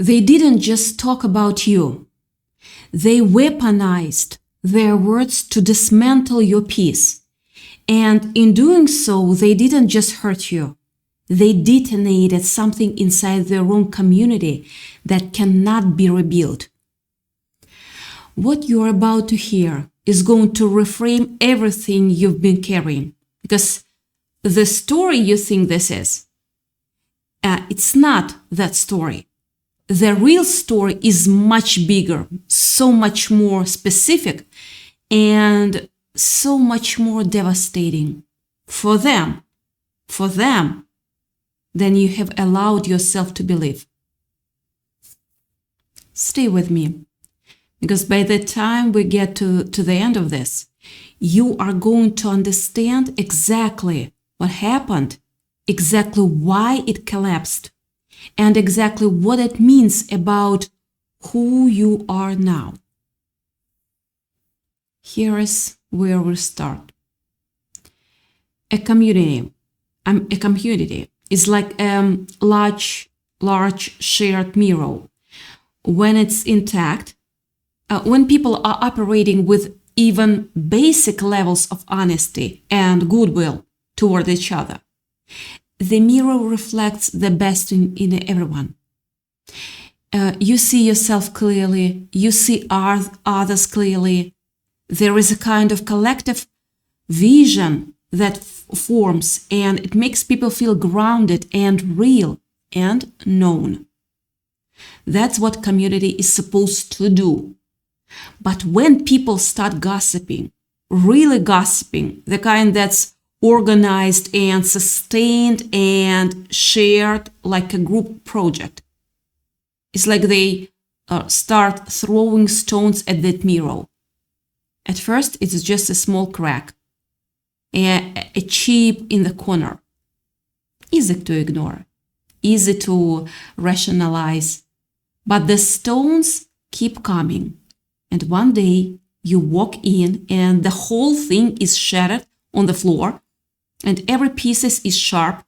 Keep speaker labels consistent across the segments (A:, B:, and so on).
A: They didn't just talk about you. They weaponized their words to dismantle your peace. And in doing so, they didn't just hurt you. They detonated something inside their own community that cannot be rebuilt. What you're about to hear is going to reframe everything you've been carrying, because the story you think this is, it's not that story. The real story is much bigger, so much more specific, and so much more devastating for them than you have allowed yourself to believe. Stay with me, because by the time we get to the end of this, you are going to understand exactly what happened, exactly why it collapsed, and exactly what it means about who you are now. Here is where we start. A community is like a large shared mirror. When it's intact, when people are operating with even basic levels of honesty and goodwill toward each other, the mirror reflects the best in everyone. You see yourself clearly, you see others clearly. There is a kind of collective vision that forms, and it makes people feel grounded and real and known. That's what community is supposed to do. But when people start gossiping, really gossiping, the kind that's organized and sustained and shared like a group project, it's like they start throwing stones at that mirror. At first, it's just a small crack, a chip in the corner. Easy to ignore, easy to rationalize. But the stones keep coming. And one day you walk in and the whole thing is shattered on the floor, and every piece is sharp,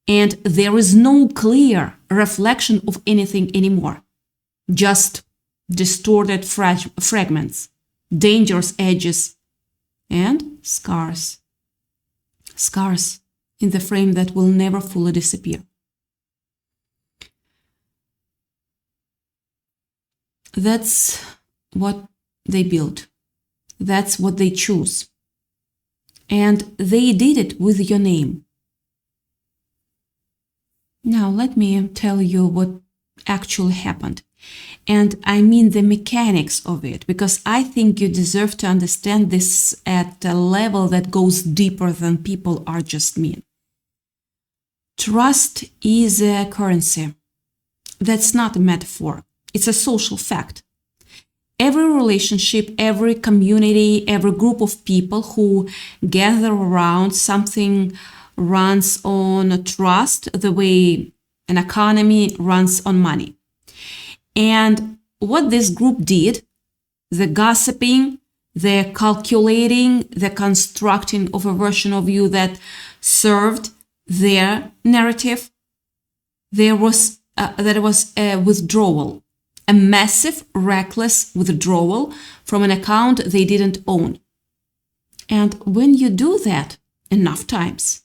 A: and there is no clear reflection of anything anymore. Just distorted fragments, dangerous edges, and scars. Scars in the frame that will never fully disappear. That's what they built. That's what they choose. And they did it with your name. Now let me tell you what actually happened. And I mean the mechanics of it, because I think you deserve to understand this at a level that goes deeper than people are just mean. Trust is a currency. That's not a metaphor. It's a social fact. Every relationship, every community, every group of people who gather around something runs on trust the way an economy runs on money. And what this group did, the gossiping, the calculating, the constructing of a version of you that served their narrative, there was a withdrawal. A massive, reckless withdrawal from an account they didn't own. And when you do that enough times,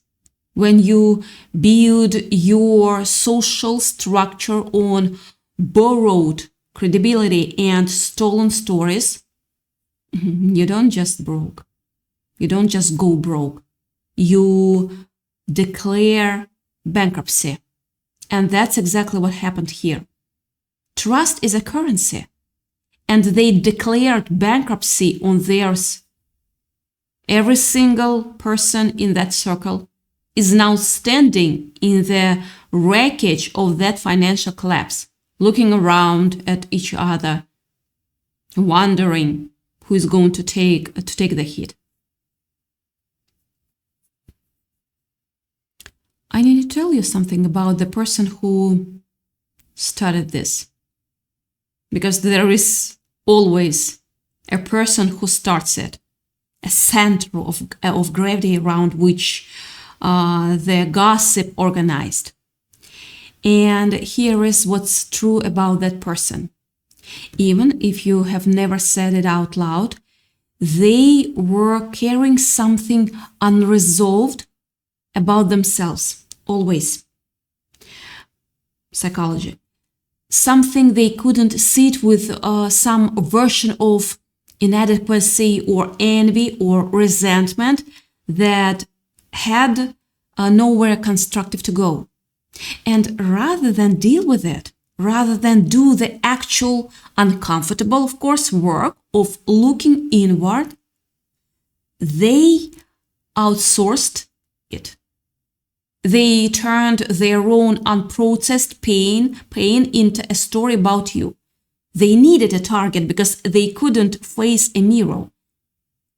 A: when you build your social structure on borrowed credibility and stolen stories, you don't just broke. You don't just go broke. You declare bankruptcy. And that's exactly what happened here. Trust is a currency, and they declared bankruptcy on theirs. Every single person in that circle is now standing in the wreckage of that financial collapse, looking around at each other, wondering who is going to take the hit. I need to tell you something about the person who started this. Because there is always a person who starts it, a center of gravity around which the gossip organized. And here is what's true about that person. Even if you have never said it out loud, they were carrying something unresolved about themselves, always. Psychology. Something they couldn't sit with, some version of inadequacy or envy or resentment that had nowhere constructive to go. And rather than deal with it, rather than do the actual uncomfortable, of course, work of looking inward, they outsourced it. They turned their own unprocessed pain into a story about you. They needed a target because they couldn't face a mirror.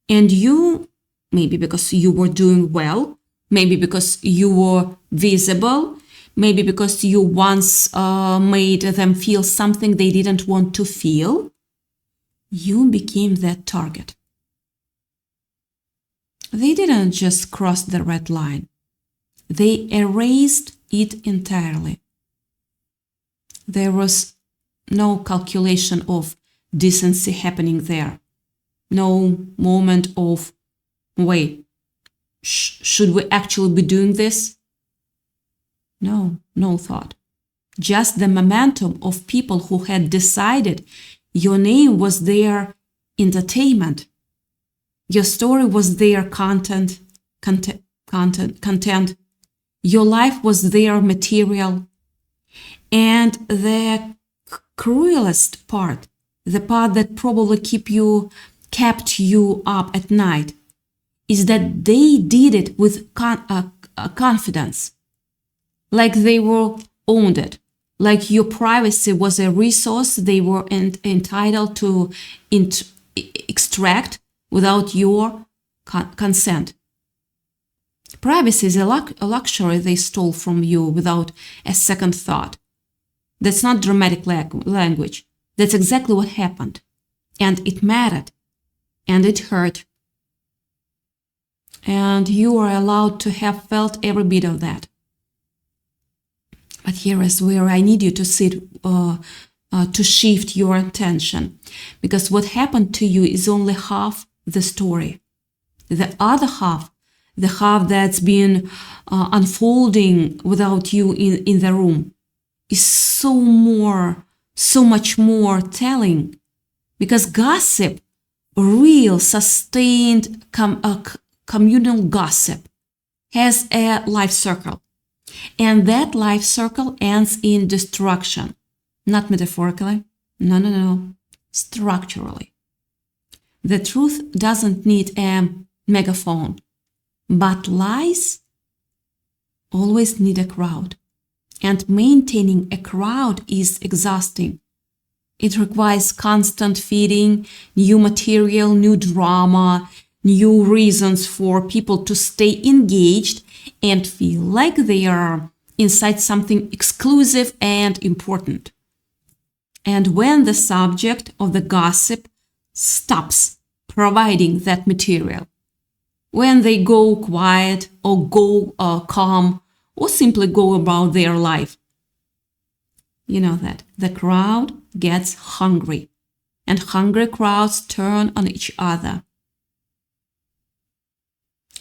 A: And you, maybe because you were doing well, maybe because you were visible, maybe because you once made them feel something they didn't want to feel, you became that target. They didn't just cross the red line. They erased it entirely. There was no calculation of decency happening there. No moment of, wait, should we actually be doing this? No thought. Just the momentum of people who had decided your name was their entertainment. Your story was their content. Your life was their material. And the cruelest part, the part that probably kept you up at night, is that they did it with confidence. Like they were owned it. Like your privacy was a resource they were entitled to extract without your consent. Privacy is a luxury they stole from you without a second thought. That's not dramatic language. That's exactly what happened. And it mattered. And it hurt. And you are allowed to have felt every bit of that. But here is where I need you to sit, to shift your attention. Because what happened to you is only half the story. The other half, the half that's been unfolding without you in the room, is so much more telling. Because gossip, real, sustained communal gossip, has a life circle. And that life circle ends in destruction. Not metaphorically. No. Structurally. The truth doesn't need a megaphone. But lies always need a crowd. And maintaining a crowd is exhausting. It requires constant feeding, new material, new drama, new reasons for people to stay engaged and feel like they are inside something exclusive and important. And when the subject of the gossip stops providing that material, when they go quiet or go calm or simply go about their life, you know that the crowd gets hungry, and hungry crowds turn on each other.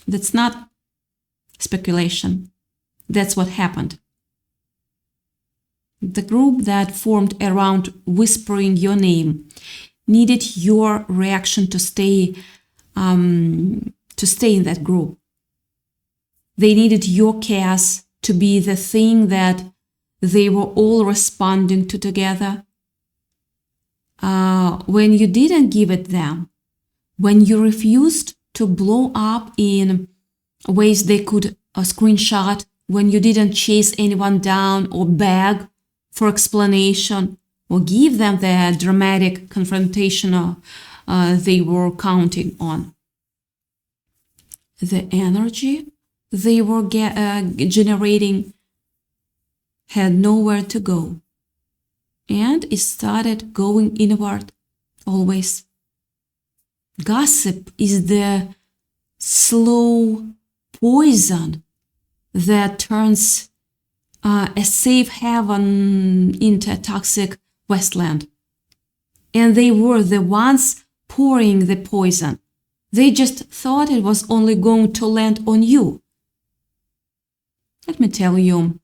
A: That's not speculation. That's what happened. The group that formed around whispering your name needed your reaction to stay in that group. They needed your chaos to be the thing that they were all responding to together. When you didn't give it them, when you refused to blow up in ways they could screenshot, when you didn't chase anyone down or beg for explanation or give them the dramatic confrontation they were counting on. The energy they were generating had nowhere to go, and it started going inward always. Gossip is the slow poison that turns a safe haven into a toxic wasteland. And they were the ones pouring the poison. They just thought it was only going to land on you. Let me tell you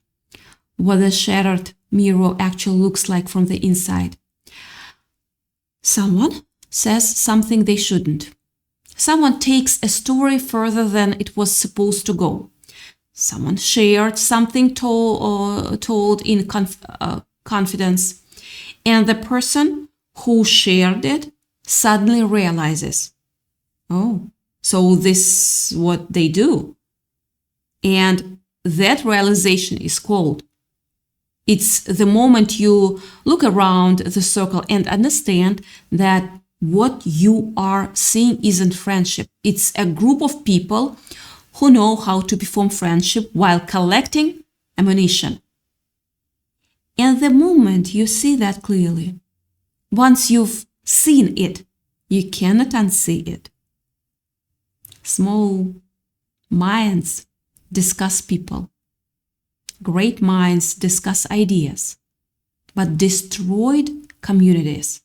A: what the shattered mirror actually looks like from the inside. Someone says something they shouldn't. Someone takes a story further than it was supposed to go. Someone shared something told in confidence, and the person who shared it suddenly realizes, oh, so this is what they do. And that realization is called. It's the moment you look around the circle and understand that what you are seeing isn't friendship. It's a group of people who know how to perform friendship while collecting ammunition. And the moment you see that clearly, once you've seen it, you cannot unsee it. Small minds discuss people. Great minds discuss ideas. But destroyed communities,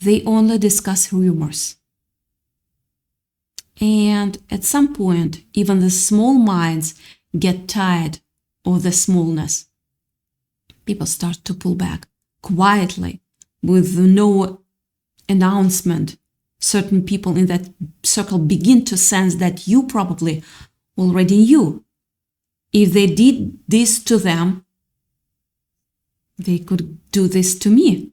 A: they only discuss rumors. And at some point, even the small minds get tired of the smallness. People start to pull back quietly with no announcement. Certain people in that circle begin to sense that you probably already knew. If they did this to them, they could do this to me.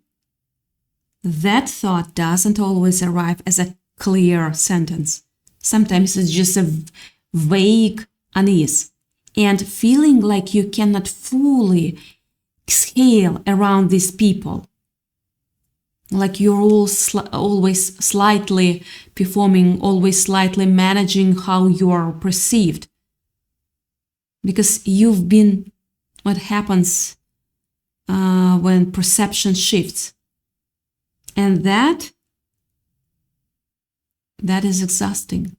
A: That thought doesn't always arrive as a clear sentence. Sometimes it's just a vague unease and feeling like you cannot fully exhale around these people. Like you're always slightly performing, always slightly managing how you are perceived. Because you've been what happens when perception shifts. And that is exhausting.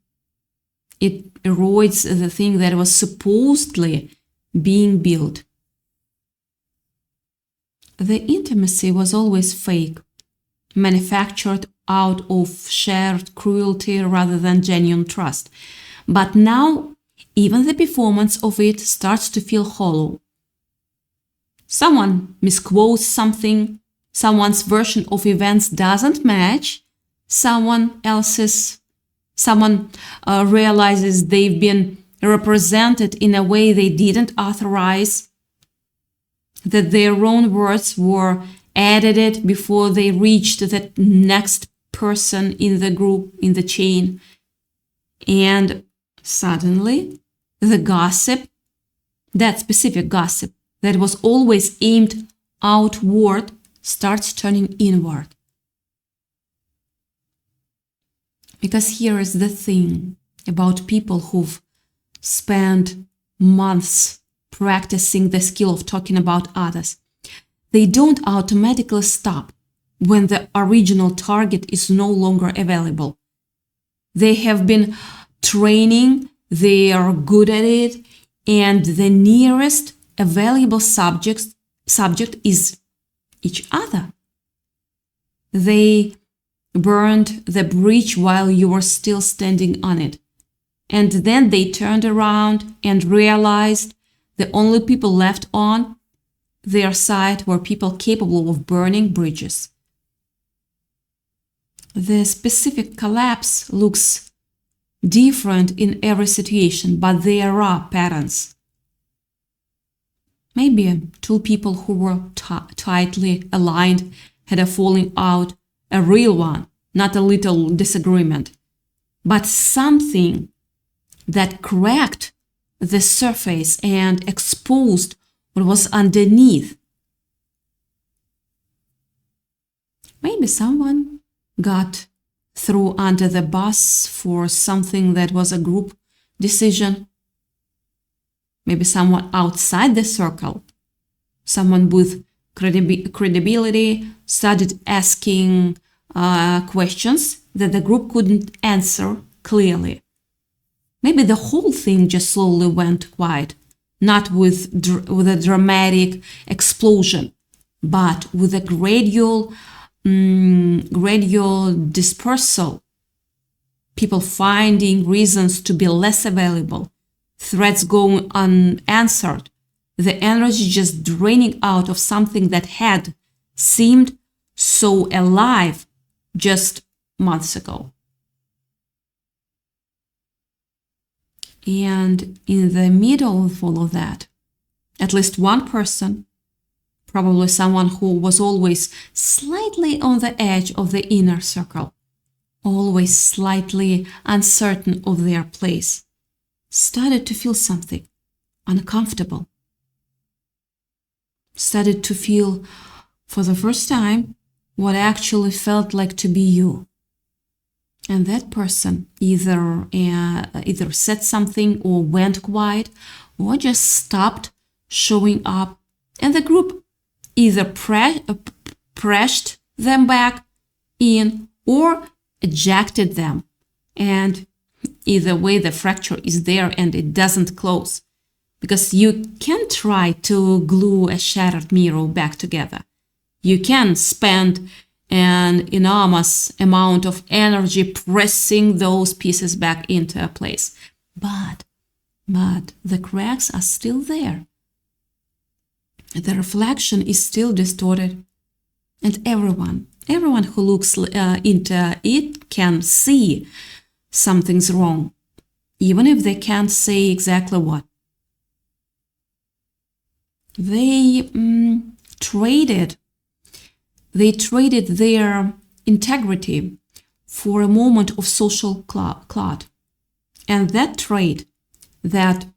A: It erodes the thing that was supposedly being built. The intimacy was always fake, manufactured out of shared cruelty rather than genuine trust. But now, even the performance of it starts to feel hollow. Someone misquotes something, someone's version of events doesn't match, someone realizes they've been represented in a way they didn't authorize, that their own words were edited before they reached the next person in the group, in the chain. And suddenly, the gossip, that specific gossip that was always aimed outward, starts turning inward. Because here is the thing about people who've spent months practicing the skill of talking about others. They don't automatically stop when the original target is no longer available. They have been training, they are good at it, and the nearest available subject is each other. They burned the bridge while you were still standing on it. And then they turned around and realized the only people left on their side were people capable of burning bridges. The specific collapse looks different in every situation, but there are patterns. Maybe two people who were tightly aligned had a falling out, a real one, not a little disagreement, but something that cracked the surface and exposed what was underneath. Maybe someone got thrown under the bus for something that was a group decision. Maybe someone outside the circle, someone with credibility, started asking questions that the group couldn't answer clearly. Maybe the whole thing just slowly went quiet, not with a dramatic explosion, but with a gradual dispersal. People finding reasons to be less available, threats going unanswered, the energy just draining out of something that had seemed so alive just months ago. And in the middle of all of that, at least one person, probably someone who was always slightly on the edge of the inner circle, always slightly uncertain of their place, started to feel something uncomfortable. Started to feel for the first time what actually felt like to be you. And that person either said something or went quiet or just stopped showing up, and the group either pressed them back in or ejected them. And either way, the fracture is there and it doesn't close, because you can try to glue a shattered mirror back together. You can spend an enormous amount of energy pressing those pieces back into place. But the cracks are still there. The reflection is still distorted. And everyone who looks into it can see something's wrong, even if they can't say exactly what. They traded their integrity for a moment of social clout. And that trade, that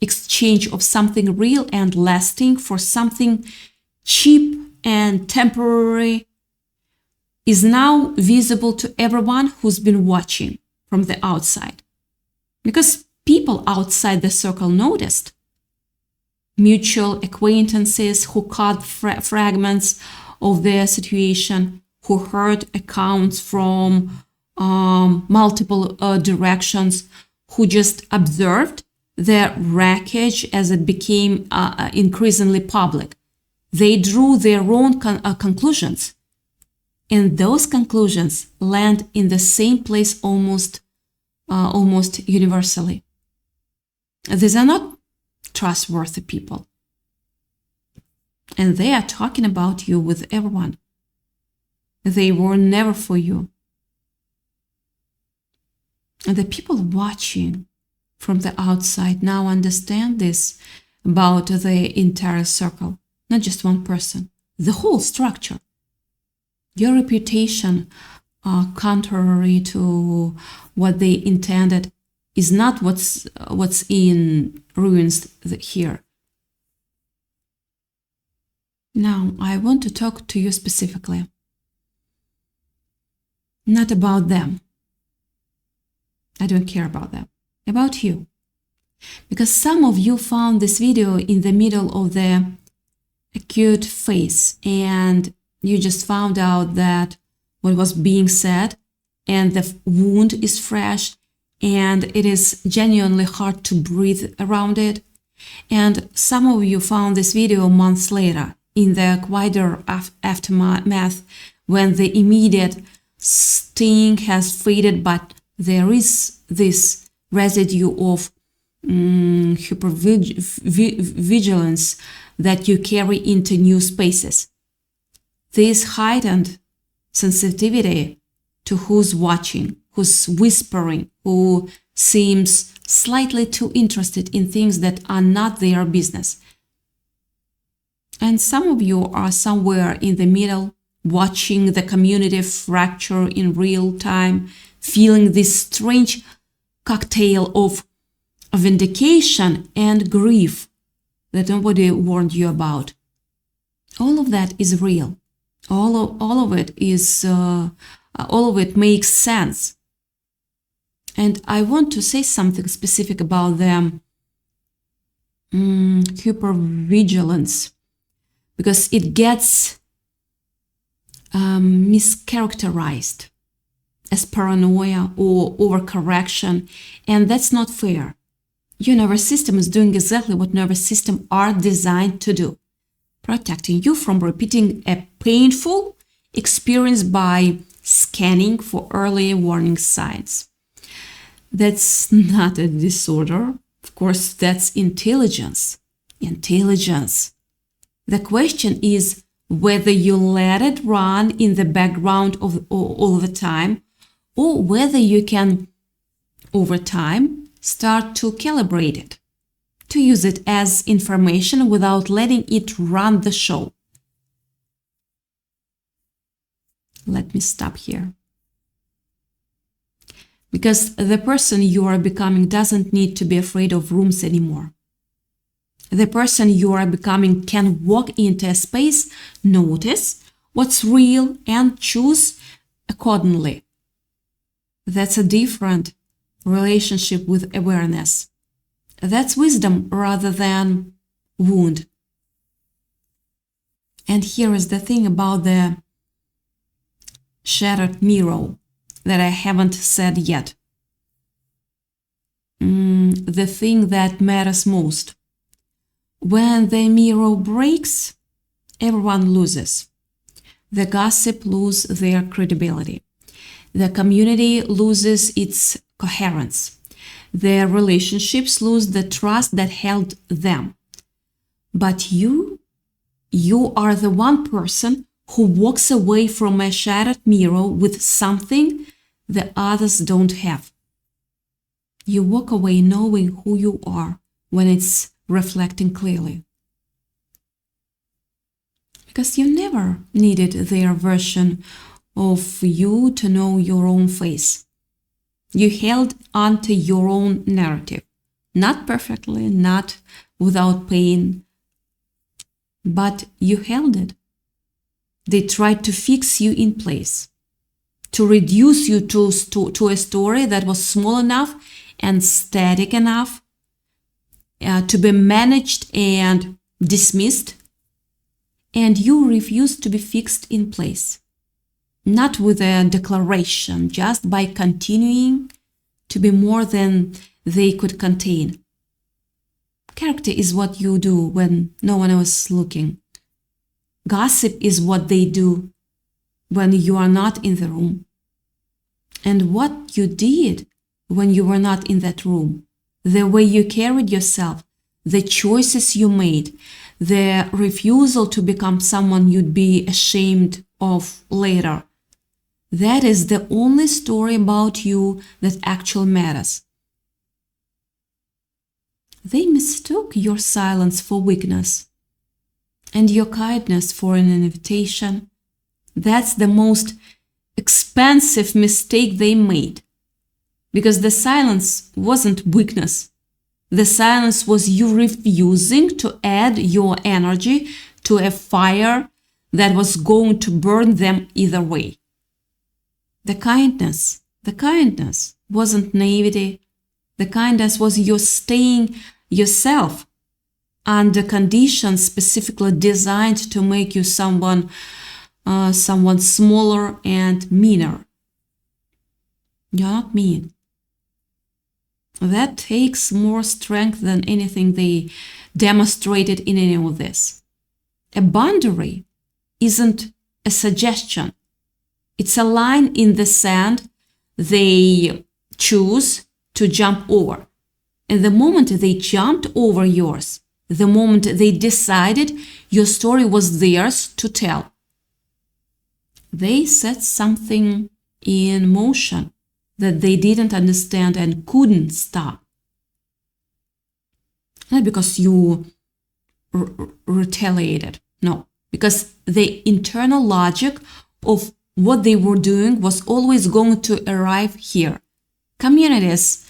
A: exchange of something real and lasting for something cheap and temporary, is now visible to everyone who's been watching from the outside. Because people outside the circle noticed. Mutual acquaintances who caught fragments of their situation, who heard accounts from multiple directions, who just observed the wreckage as it became increasingly public. They drew their own conclusions, and those conclusions land in the same place almost universally. These are not trustworthy people, and they are talking about you with everyone. They were never for you. And the people watching from the outside now understand this about the entire circle, not just one person, the whole structure. Your reputation, contrary to what they intended, is not what's in ruins here. Now, I want to talk to you specifically, not about them. I don't care about them, about you. Because some of you found this video in the middle of the acute phase, and you just found out that what was being said and the wound is fresh, and it is genuinely hard to breathe around it. And some of you found this video months later in the quieter aftermath, when the immediate sting has faded, but there is this residue of hypervigilance that you carry into new spaces. This heightened sensitivity to who's watching, who's whispering, who seems slightly too interested in things that are not their business. And some of you are somewhere in the middle, watching the community fracture in real time, feeling this strange cocktail of vindication and grief that nobody warned you about. All of that is real. All of it makes sense. And I want to say something specific about them. Hypervigilance, because it gets mischaracterized as paranoia or overcorrection, and that's not fair. Your nervous system is doing exactly what nervous systems are designed to do, protecting you from repeating a painful experience by scanning for early warning signs. That's not a disorder. Of course, that's intelligence. Intelligence. The question is whether you let it run in the background all the time, or whether you can, over time, start to calibrate it, to use it as information without letting it run the show. Let me stop here. Because the person you are becoming doesn't need to be afraid of rooms anymore. The person you are becoming can walk into a space, notice what's real, and choose accordingly. That's a different relationship with awareness. That's wisdom rather than wound. And here is the thing about the shattered mirror that I haven't said yet. The thing that matters most. When the mirror breaks, everyone loses. The gossip loses their credibility. The community loses its coherence. Their relationships lose the trust that held them. But you are the one person who walks away from a shattered mirror with something the others don't have. You walk away knowing who you are when it's reflecting clearly. Because you never needed their version of you to know your own face. You held onto your own narrative. Not perfectly, not without pain, but you held it. They tried to fix you in place, to reduce you to a story that was small enough and static enough to be managed and dismissed, and you refused to be fixed in place, not with a declaration, just by continuing to be more than they could contain. Character is what you do when no one else is looking. Gossip is what they do when you are not in the room. And what you did when you were not in that room, the way you carried yourself, the choices you made, the refusal to become someone you'd be ashamed of later. That is the only story about you that actually matters. They mistook your silence for weakness and your kindness for an invitation. That's the most expensive mistake they made, because the silence wasn't weakness. The silence was you refusing to add your energy to a fire that was going to burn them either way. The kindness wasn't naivety. The kindness was you staying yourself under conditions specifically designed to make you someone smaller and meaner. You're not mean. That takes more strength than anything they demonstrated in any of this. A boundary isn't a suggestion. It's a line in the sand they choose to jump over. And the moment they jumped over yours, the moment they decided your story was theirs to tell, they set something in motion that they didn't understand and couldn't stop. Not because you retaliated, no, because the internal logic of what they were doing was always going to arrive here. Communities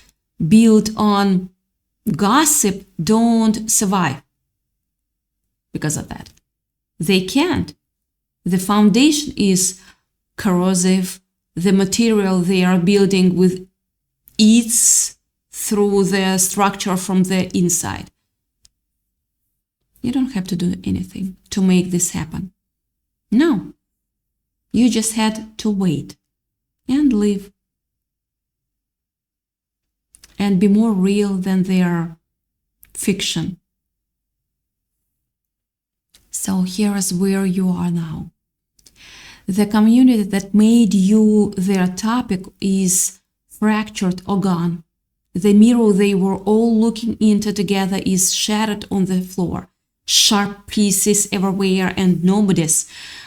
A: built on gossip don't survive because of that. They can't. The foundation is corrosive. The material they are building with eats through the structure from the inside. You don't have to do anything to make this happen. No. You just had to wait and live and be more real than their fiction. So here is where you are now. The community that made you their topic is fractured or gone. The mirror they were all looking into together is shattered on the floor. Sharp pieces everywhere, and nobody's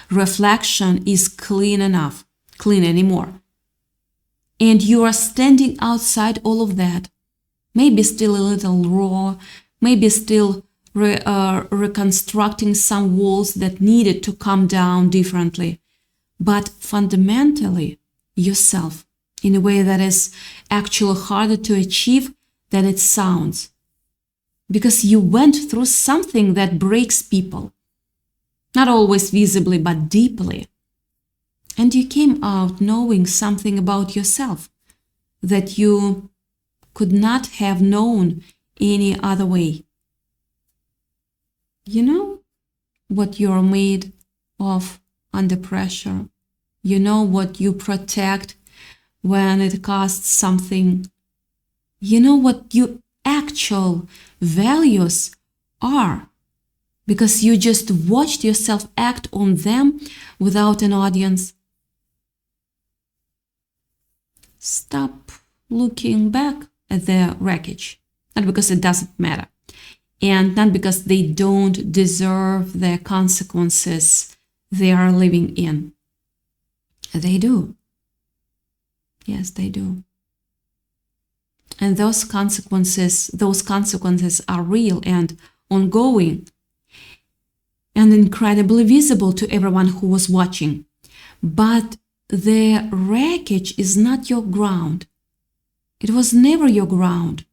A: reflection is clean anymore. And you are standing outside all of that, maybe still a little raw, maybe still reconstructing some walls that needed to come down differently, but fundamentally yourself in a way that is actually harder to achieve than it sounds. Because you went through something that breaks people, not always visibly, but deeply. And you came out knowing something about yourself that you could not have known any other way. You know what you're made of under pressure. You know what you protect when it costs something. You know what your actual values are, because you just watched yourself act on them without an audience. Stop looking back at the wreckage, not because it doesn't matter, and not because they don't deserve the consequences they are living in. They do. Yes, they do. And those consequences are real and ongoing and incredibly visible to everyone who was watching. But the wreckage is not your ground. It was never your ground.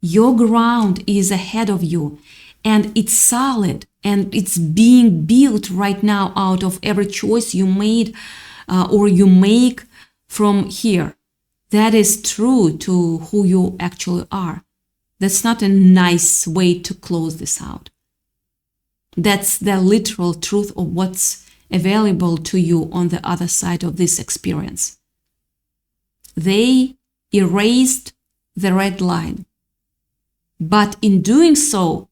A: Your ground is ahead of you, and it's solid, and it's being built right now out of every choice you made or you make from here. That is true to who you actually are. That's not a nice way to close this out. That's the literal truth of what's available to you on the other side of this experience. They erased the red line. But in doing so,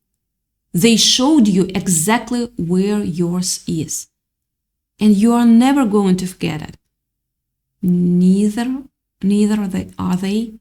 A: they showed you exactly where yours is. And you are never going to forget it. Neither are they,